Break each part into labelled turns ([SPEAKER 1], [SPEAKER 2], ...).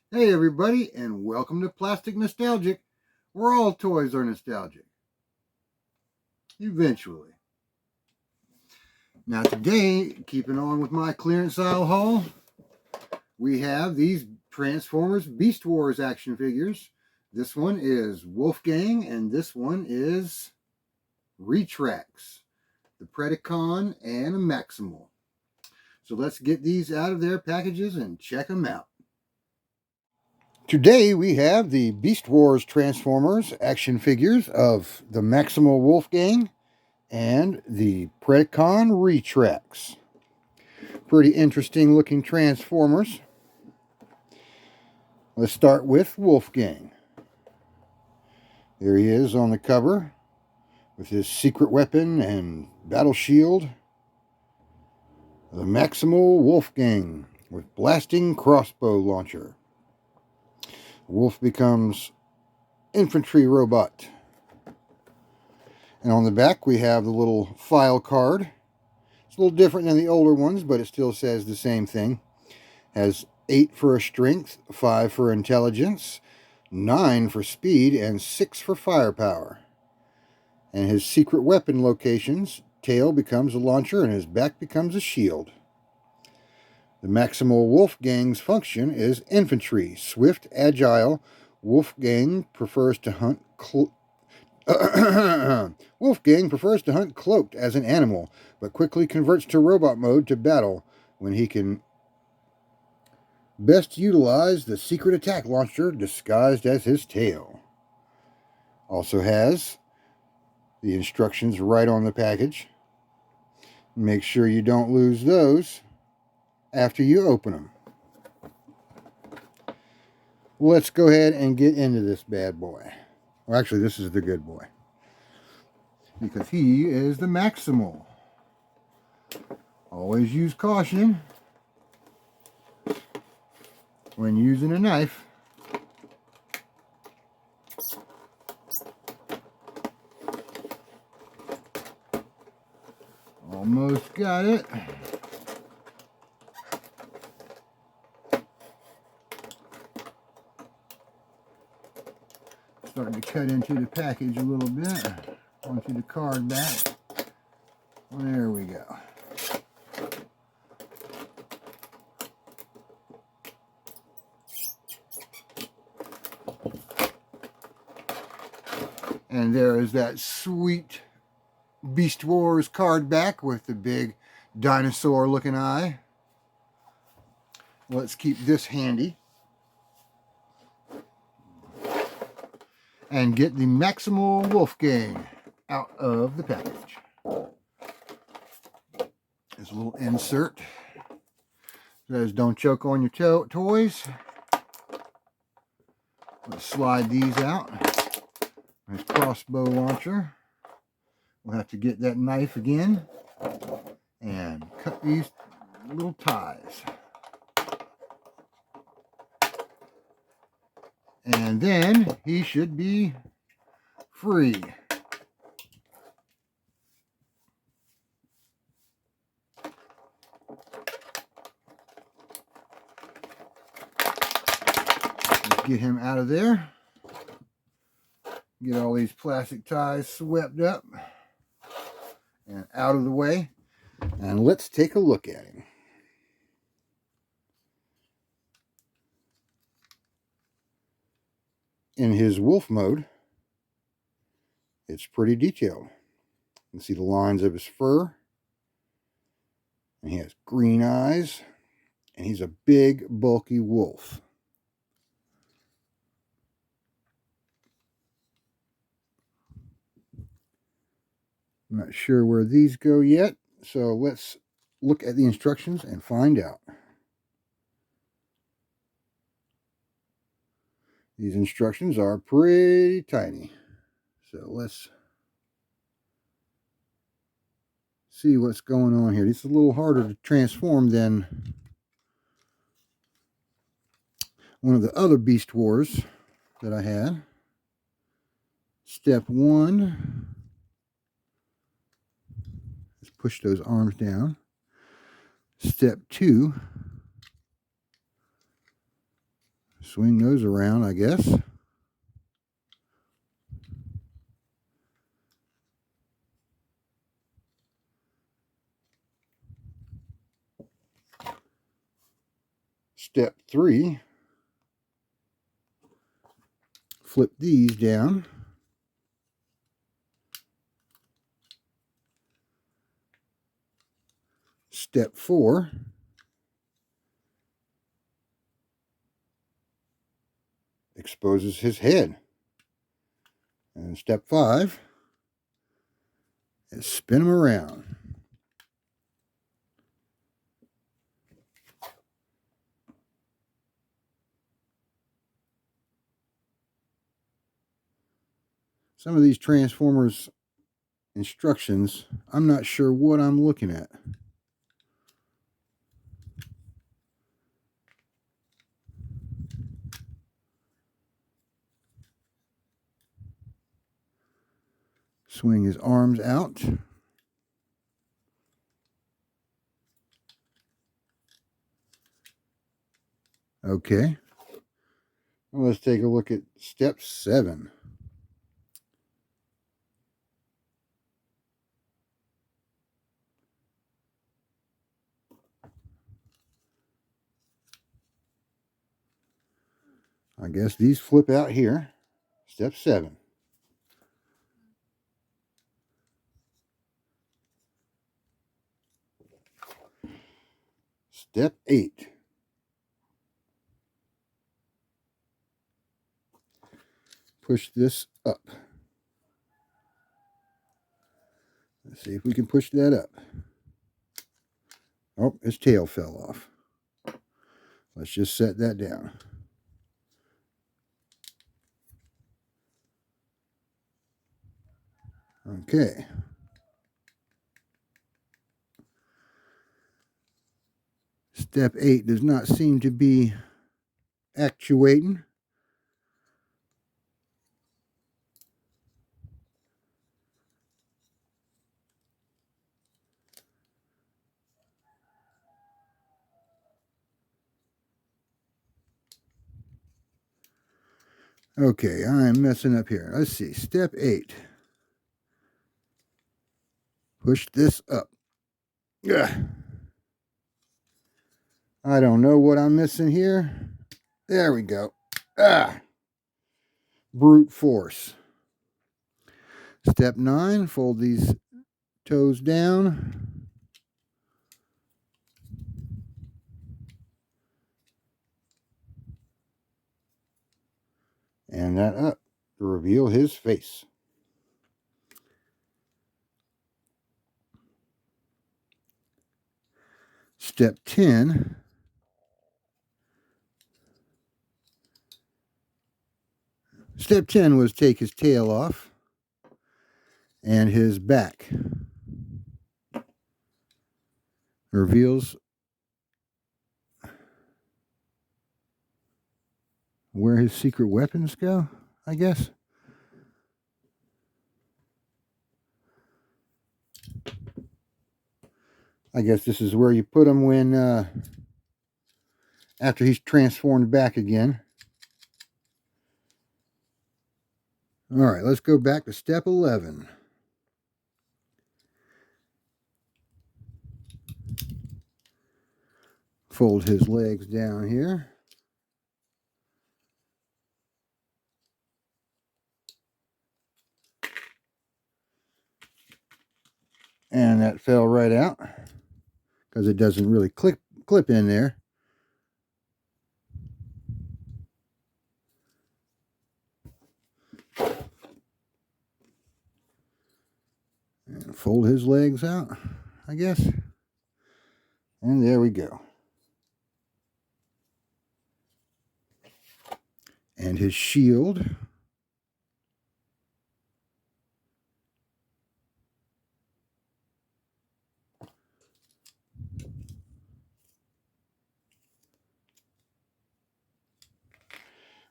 [SPEAKER 1] Hey everybody, and welcome to Plastic Nostalgic, where all toys are nostalgic. Eventually. Now today, keeping on with my clearance aisle haul, we have these Transformers Beast Wars action figures. This one is Wolfgang, and this one is Retrax, the Predacon and a Maximal. So let's get these out of their packages and check them out. Today we have the Beast Wars Transformers action figures of the Maximal Wolfgang and the Predacon Retrax. Pretty interesting looking Transformers. Let's start with Wolfgang. There he is on the cover with his secret weapon and battle shield. The Maximal Wolfgang with blasting crossbow launcher. Wolf becomes infantry robot. And on the back we have the little file card. It's a little different than the older ones, but it still says the same thing. Has 8 for a strength, 5 for intelligence, 9 for speed, and 6 for firepower. And his secret weapon locations, tail becomes a launcher and his back becomes a shield. The Maximal Wolfgang's function is infantry, swift, agile. Wolfgang prefers to hunt Wolfgang prefers to hunt cloaked as an animal, but quickly converts to robot mode to battle when he can best utilize the secret attack launcher disguised as his tail. Also has the instructions right on the package. Make sure you don't lose those after you open them. Let's go ahead and get into this bad boy. Well, actually, this is the good boy, because he is the Maximal. Always use caution when using a knife. Almost got it. Starting to cut into the package a little bit. Onto the card back. There we go. And there is that sweet Beast Wars card back with the big dinosaur looking eye. Let's keep this handy. And get the Maximal Wolfgang out of the package. There's a little insert. Says don't choke on your toys. Let's slide these out. There's crossbow launcher. We'll have to get that knife again and cut these little ties. And then he should be free. Let's get him out of there. Get all these plastic ties swept up and out of the way. And let's take a look at him. In his wolf mode, it's pretty detailed. You can see the lines of his fur. And he has green eyes. And he's a big, bulky wolf. I'm not sure where these go yet, so let's look at the instructions and find out. These instructions are pretty tiny, so let's see what's going on here. This is a little harder to transform than one of the other Beast Wars that I had. Step 1, let's push those arms down. Step 2, Swing those around, I guess. Step 3, flip these down. Step 4, exposes his head. And step 5 is spin him around. Some of these Transformers instructions, I'm not sure what I'm looking at. Swing his arms out. Okay. Well, let's take a look at step 7. I guess these flip out here. Step 7. Step 8. Push this up. Let's see if we can push that up. Oh, his tail fell off. Let's just set that down. Okay. Step 8 does not seem to be actuating. Okay, I'm messing up here. Let's see. Step 8. Push this up. Ugh. I don't know what I'm missing here. There we go. Ah. Brute force. Step 9. Fold these toes down. And that up to reveal his face. Step 10. Step 10 was take his tail off and his back. Reveals where his secret weapons go, I guess. I guess this is where you put him when, after he's transformed back again. All right, let's go back to step 11. Fold his legs down here. And that fell right out because it doesn't really clip in there. And fold his legs out, I guess. And there we go. And his shield.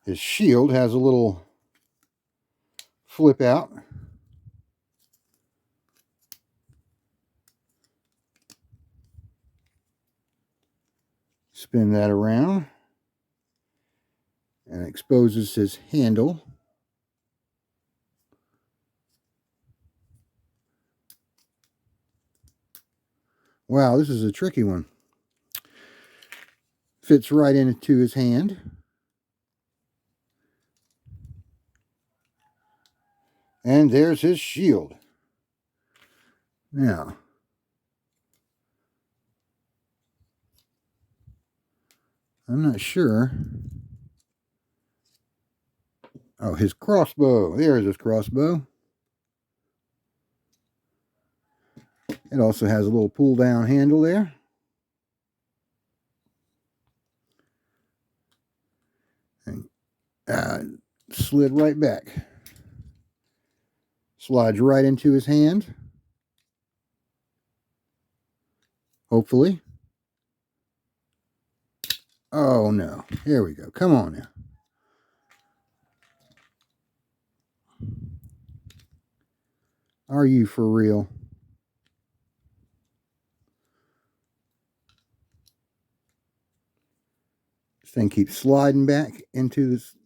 [SPEAKER 1] His shield has a little flip out. Spin that around. and exposes his handle. Wow, this is a tricky one. Fits right into his hand. And there's his shield. Now, I'm not sure. Oh, his crossbow. There's his crossbow. It also has a little pull down handle there. And slid right back. Slides right into his hand. Hopefully. Oh no. Here we go. Come on now. Are you for real? This thing keeps sliding back into this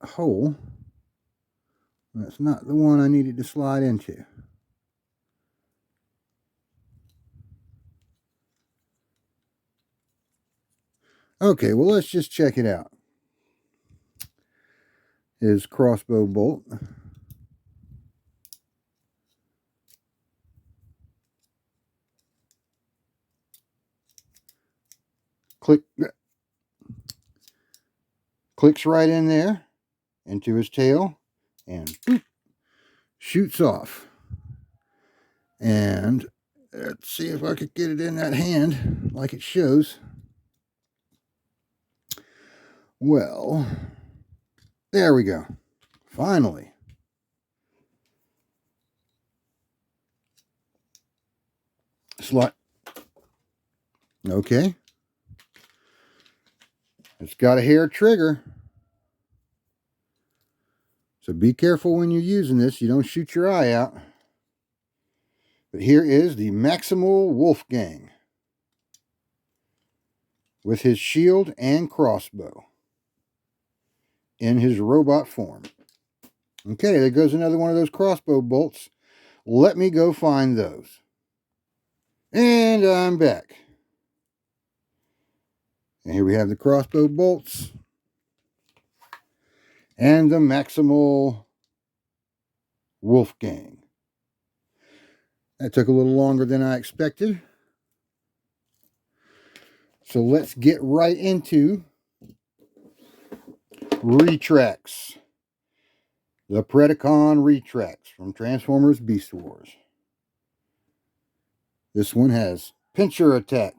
[SPEAKER 1] hole. That's not the one I needed to slide into. Okay, well, let's just check it out. His crossbow bolt. Clicks right in there into his tail and boop, shoots off. And let's see if I could get it in that hand like it shows. Well, there we go. Finally. Slot. Okay. It's got a hair trigger. So be careful when you're using this. You don't shoot your eye out. But here is the Maximal Wolfgang with his shield and crossbow in his robot form. Okay, there goes another one of those crossbow bolts. Let me go find those. And I'm back. And here we have the crossbow bolts and the Maximal Wolfgang. That took a little longer than I expected. So let's get right into Retrax. The Predacon Retrax from Transformers Beast Wars. This one has pincher attack.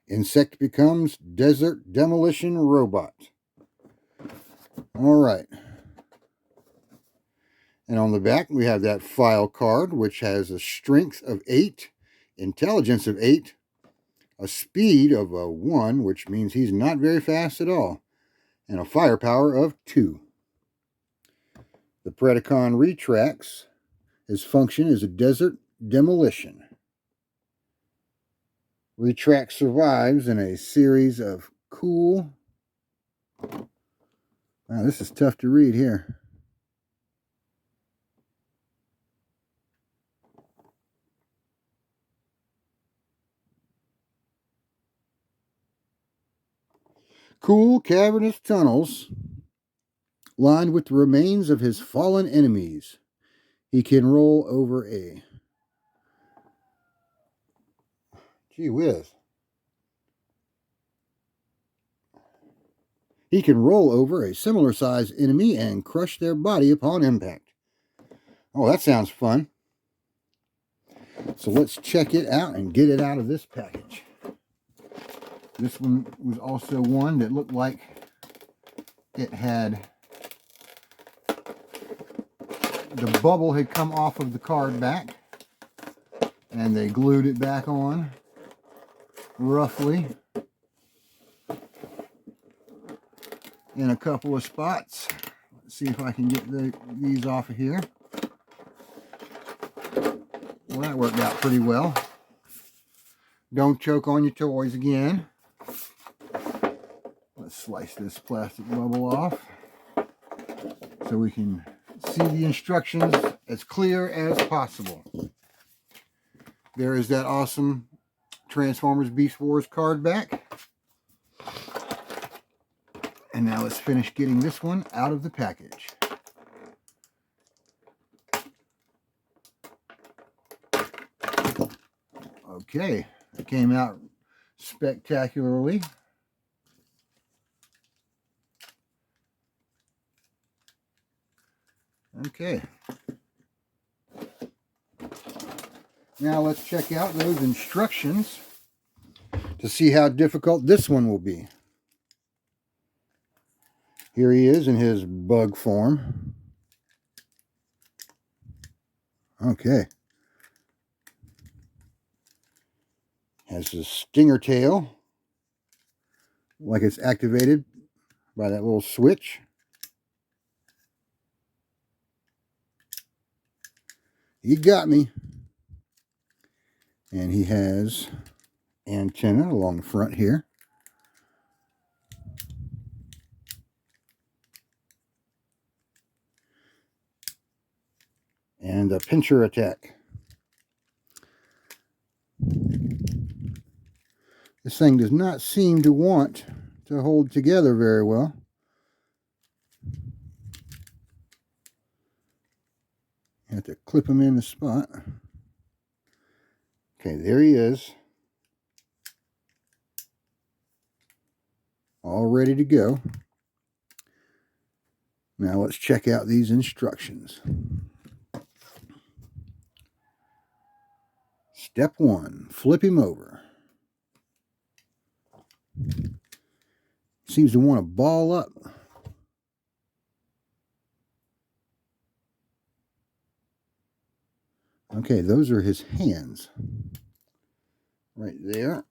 [SPEAKER 1] Insect becomes desert demolition robot. All right. And on the back, we have that file card, which has a strength of 8, intelligence of 8, a speed of 1, which means he's not very fast at all, and a firepower of 2. The Predacon Retrax, his function is a desert demolition. Retrax survives in a series of cool... Wow, this is tough to read here. Cool cavernous tunnels lined with the remains of his fallen enemies. He can roll over a... Gee whiz. He can roll over a similar sized enemy and crush their body upon impact. Oh, that sounds fun. So let's check it out and get it out of this package. This one was also one that looked like it had... The bubble had come off of the card back, and they glued it back on, roughly, in a couple of spots. Let's see if I can get these off of here. Well, that worked out pretty well. Don't choke on your toys again. Let's slice this plastic bubble off so we can see the instructions as clear as possible. There is that awesome Transformers Beast Wars card back. And now let's finish getting this one out of the package. Okay, it came out spectacularly. Okay. Now let's check out those instructions to see how difficult this one will be. Here he is in his bug form. Okay. Has a stinger tail, like it's activated by that little switch. He got me. And he has antenna along the front here. And a pincher attack. This thing does not seem to want to hold together very well. You have to clip him in the spot. Okay, there he is. All ready to go. Now let's check out these instructions. Step 1, flip him over. Seems to want to ball up. Okay, those are his hands. Right there.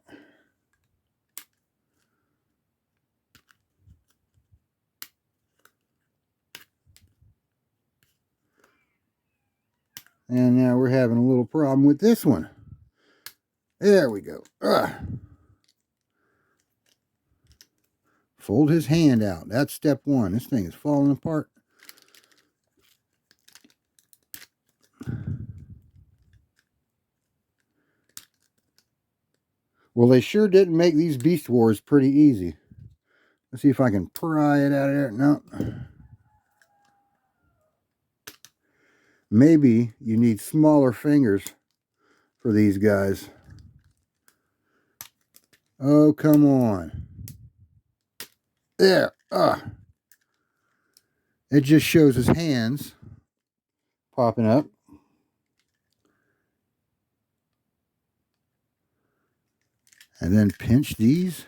[SPEAKER 1] And now we're having a little problem with this one. There we go. Fold his hand out. That's step 1. This thing is falling apart. Well, they sure didn't make these Beast Wars pretty easy. Let's see if I can pry it out of there. No. Maybe you need smaller fingers for these guys. Oh, come on. There. It just shows his hands popping up. And then pinch these.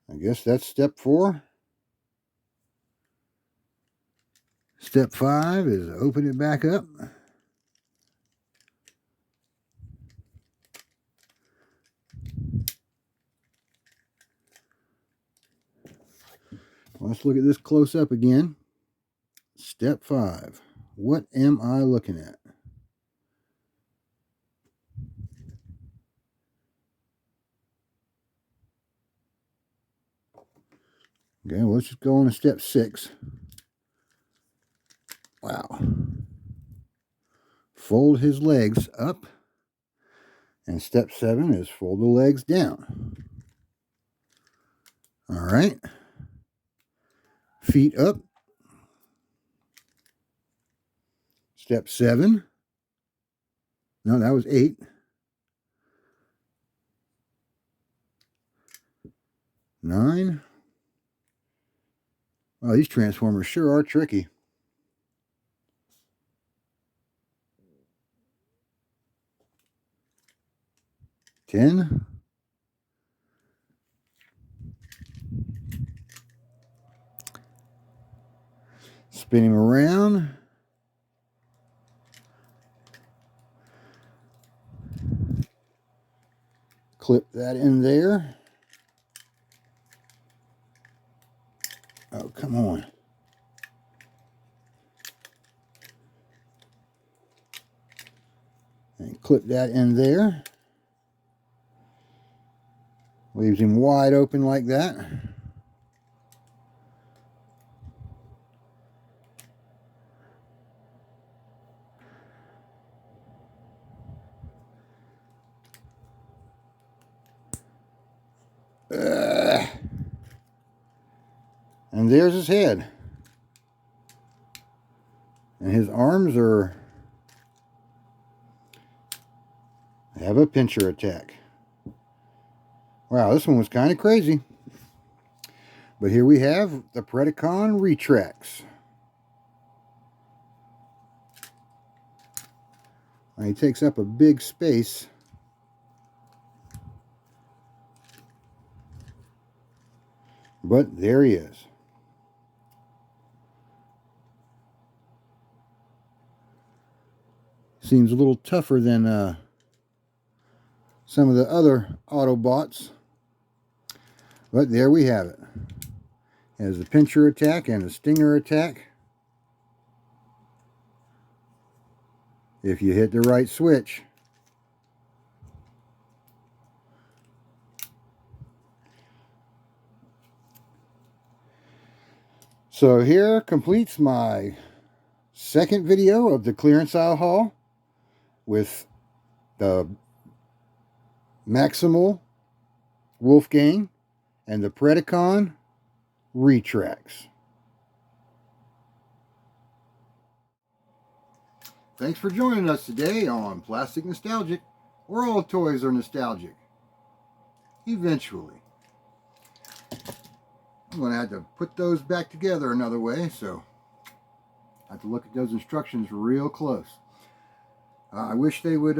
[SPEAKER 1] I guess that's step 4. Step 5 is open it back up. Let's look at this close up again. Step 5. What am I looking at? Okay, well, let's just go on to step 6. Wow. Fold his legs up. And step 7 is fold the legs down. All right. Feet up. Step 7. No, that was 8. 9. Oh, these Transformers sure are tricky. 10. Spin him around. Clip that in there. Oh, come on. And clip that in there. Leaves him wide open like that. And there's his head. And his arms have a pincher attack. Wow, this one was kind of crazy. But here we have the Predacon Retrax. He takes up a big space. But there he is. Seems a little tougher than some of the other Autobots. But there we have it. It has the pincher attack and the stinger attack. If you hit the right switch. So here completes my second video of the clearance aisle haul with the Maximal Wolfgang and the Predacon Retrax. Thanks for joining us today on Plastic Nostalgic, where all toys are nostalgic. Eventually. I'm going to have to put those back together another way, so I have to look at those instructions real close. I wish they would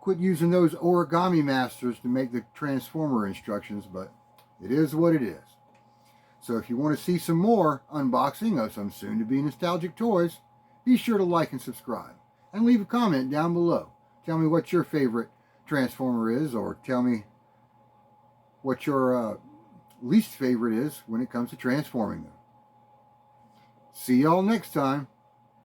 [SPEAKER 1] quit using those origami masters to make the Transformer instructions, but it is what it is. So if you want to see some more unboxing of some soon-to-be nostalgic toys, be sure to like and subscribe. And leave a comment down below. Tell me what your favorite Transformer is, or tell me what your least favorite is when it comes to transforming them. See y'all next time.